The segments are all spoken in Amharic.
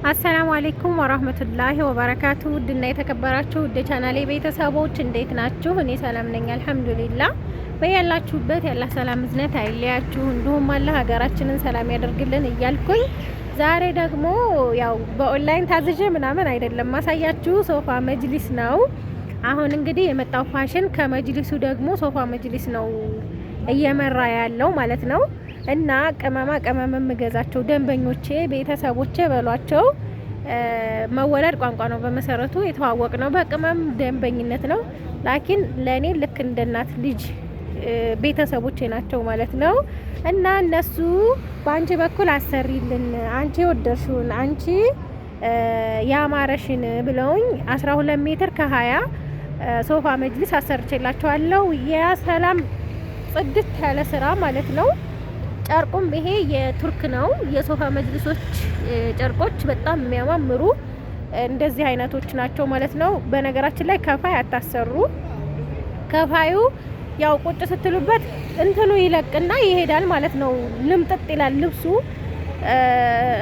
አሰላሙ አለይኩም ወራህመቱላሂ ወበረካቱ። ውድና የተከበራችሁ ውድ ቻናሌ ቤተሰቦች እንዴት ናችሁ? እኔ ሰላም ነኝ አልሐምዱሊላህ። በያላችሁበት ያላ ሰላም እዝነት አይለያችሁ፣ እንዲሁም አላህ ሀገራችንን ሰላም ያደርግልን እያልኩኝ ዛሬ ደግሞ ያው በኦንላይን ታዝዤ ምናምን አይደለም ማሳያችሁ ሶፋ መጅሊስ ነው። አሁን እንግዲህ የመጣው ፋሽን ከመጅሊሱ ደግሞ ሶፋ መጅሊስ ነው እየመራ ያለው ማለት ነው። እና ቅመማ ቅመም የምገዛቸው ደንበኞቼ ቤተሰቦቼ በሏቸው። መወለድ ቋንቋ ነው። በመሰረቱ የተዋወቅ ነው በቅመም ደንበኝነት ነው። ላኪን ለኔ ልክ እንደ እናት ልጅ ቤተሰቦቼ ናቸው ማለት ነው። እና እነሱ በአንቺ በኩል አሰሪልን፣ አንቺ ወደርሽውን፣ አንቺ ያማረሽን ብለውኝ 12 ሜትር ከ20 ሶፋ መጅሊስ አሰርቼላቸዋለሁ። የሰላም ጽድት ያለ ስራ ማለት ነው። ጨርቁም ይሄ የቱርክ ነው። የሶፋ መጅሊሶች ጨርቆች በጣም የሚያማምሩ እንደዚህ አይነቶች ናቸው ማለት ነው። በነገራችን ላይ ከፋይ አታሰሩ። ከፋዩ ያው ቁጭ ስትሉበት እንትኑ ይለቅና ይሄዳል ማለት ነው። ልምጥጥ ይላል ልብሱ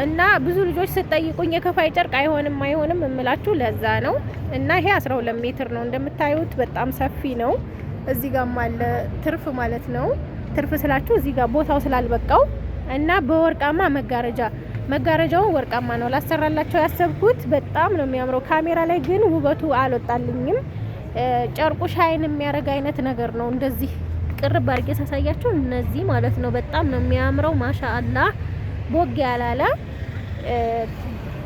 እና ብዙ ልጆች ስትጠይቁኝ የከፋይ ጨርቅ አይሆንም እምላችሁ ለዛ ነው። እና ይሄ 12 ሜትር ነው እንደምታዩት በጣም ሰፊ ነው። እዚህ ጋርም አለ ትርፍ ማለት ነው። ትርፍ ስላችሁ እዚህ ጋር ቦታው ስላልበቃው እና በወርቃማ መጋረጃው ወርቃማ ነው ላሰራላቸው ያሰብኩት። በጣም ነው የሚያምረው። ካሜራ ላይ ግን ውበቱ አልወጣልኝም። ጨርቁ ሻይን የሚያደርግ አይነት ነገር ነው። እንደዚህ ቅርብ አድርጌ ሳሳያችሁ እነዚህ ማለት ነው በጣም ነው የሚያምረው። ማሻአላህ ቦግ ያላለ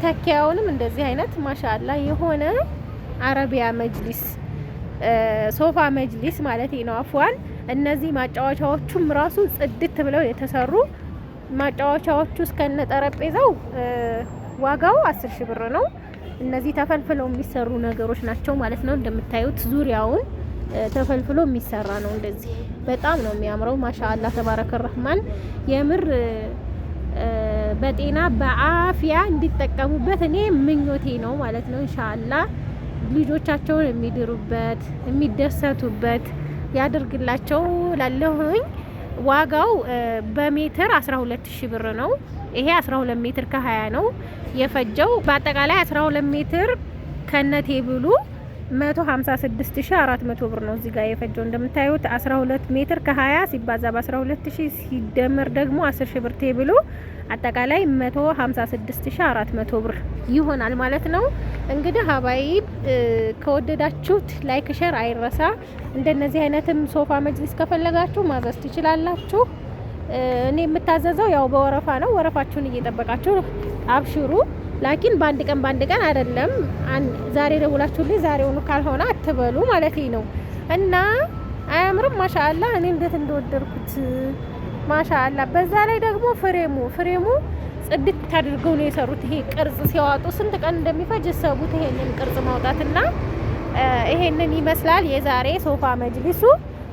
ተኪያውንም እንደዚህ አይነት ማሻአላህ የሆነ አረቢያ መጅሊስ ሶፋ መጅሊስ ማለት ነው። አፍዋን እነዚህ ማጫወቻዎቹም ራሱ ጽድት ብለው የተሰሩ ማጫወቻዎቹ እስከነ ጠረጴዛው ዋጋው 10 ሺህ ብር ነው። እነዚህ ተፈልፍለው የሚሰሩ ነገሮች ናቸው ማለት ነው። እንደምታዩት ዙሪያውን ተፈልፍሎ የሚሰራ ነው። እንደዚህ በጣም ነው የሚያምረው። ማሻአላህ ተባረከ ረህማን። የምር በጤና በአፊያ እንዲጠቀሙበት እኔ ምኞቴ ነው ማለት ነው። ኢንሻአላህ ልጆቻቸውን የሚድሩበት የሚደሰቱበት ያድርግላቸው ላለሁኝ። ዋጋው በሜትር 12 ሺህ ብር ነው። ይሄ 12 ሜትር ከ20 ነው የፈጀው። በአጠቃላይ 12 ሜትር ከነቴብሉ 156400 ብር ነው እዚህ ጋር የፈጀው። እንደምታዩት 12 ሜትር ከ20 ሲባዛ በ12000 ሲደመር ደግሞ 10 ሺህ ብር ቴብሉ አጠቃላይ 156400 ብር ይሆናል ማለት ነው። እንግዲህ ሀባይ ከወደዳችሁት ላይክ ሼር አይረሳ። እንደነዚህ አይነትም ሶፋ መጅሊስ ከፈለጋችሁ ማዘዝ ትችላላችሁ። እኔ የምታዘዘው ያው በወረፋ ነው። ወረፋችሁን እየጠበቃችሁ አብሽሩ። ላኪን በአንድ ቀን አይደለም። ዛሬ ደውላችሁልኝ ዛሬውኑ ካልሆነ አትበሉ ማለት ነው። እና አያምርም? ማሻአላህ እኔ እንዴት እንደወደድኩት ማሻአላህ። በዛ ላይ ደግሞ ፍሬሙ ጽድት አድርገው ነው የሰሩት። ይሄ ቅርጽ ሲያወጡ ስንት ቀን እንደሚፈጅ ሰቡት። ይሄንን ቅርጽ ማውጣትና ይሄንን ይመስላል የዛሬ ሶፋ መጅሊሱ።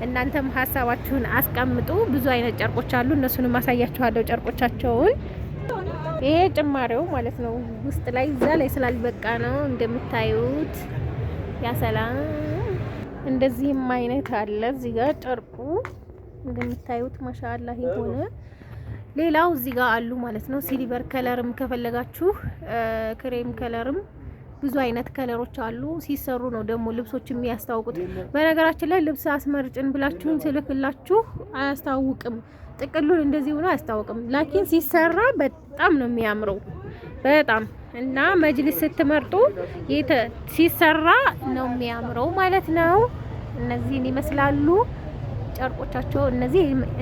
እናንተም ሀሳባችሁን አስቀምጡ። ብዙ አይነት ጨርቆች አሉ። እነሱንም ማሳያችኋለሁ ጨርቆቻቸውን። ይሄ ጭማሪው ማለት ነው ውስጥ ላይ እዛ ላይ ስላልበቃ ነው እንደምታዩት። ያ ሰላም። እንደዚህም አይነት አለ እዚህ ጋር ጨርቁ እንደምታዩት ማሻአላህ የሆነ ሌላው እዚህ ጋር አሉ ማለት ነው። ሲልቨር ከለርም ከፈለጋችሁ ክሬም ከለርም ብዙ አይነት ከለሮች አሉ። ሲሰሩ ነው ደግሞ ልብሶች የሚያስታውቁት። በነገራችን ላይ ልብስ አስመርጭን ብላችሁን ስልክላችሁ አያስታውቅም። ጥቅሉን እንደዚህ ሆኖ አያስታውቅም። ላኪን ሲሰራ በጣም ነው የሚያምረው በጣም። እና መጅሊስ ስትመርጡ ሲሰራ ነው የሚያምረው ማለት ነው። እነዚህን ይመስላሉ ጨርቆቻቸው።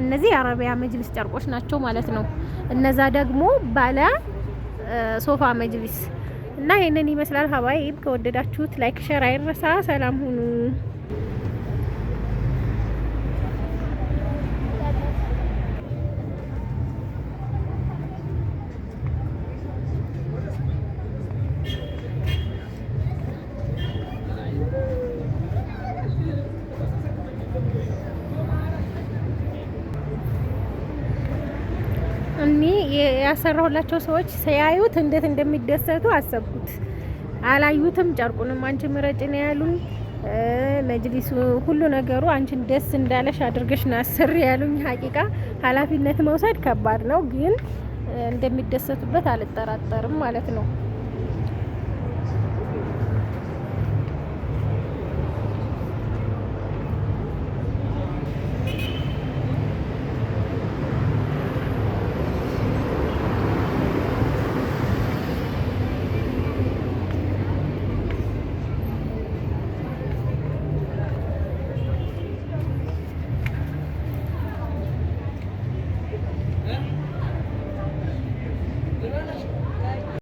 እነዚህ የአረቢያ መጅሊስ ጨርቆች ናቸው ማለት ነው። እነዛ ደግሞ ባለ ሶፋ መጅሊስ እና ይሄንን ይመስላል። ሀባይብ ከወደዳችሁት ላይክ ሼር አይረሳ። ሰላም ሁኑ። እኔ ያሰራሁላቸው ሰዎች ሲያዩት እንዴት እንደሚደሰቱ አሰብኩት። አላዩትም። ጨርቁንም አንቺ ምረጭ ነው ያሉኝ። መጅሊሱ ሁሉ ነገሩ አንቺን ደስ እንዳለሽ አድርገሽ ነው አሰሪ ያሉኝ። ሀቂቃ ኃላፊነት መውሰድ ከባድ ነው፣ ግን እንደሚደሰቱበት አልጠራጠርም ማለት ነው።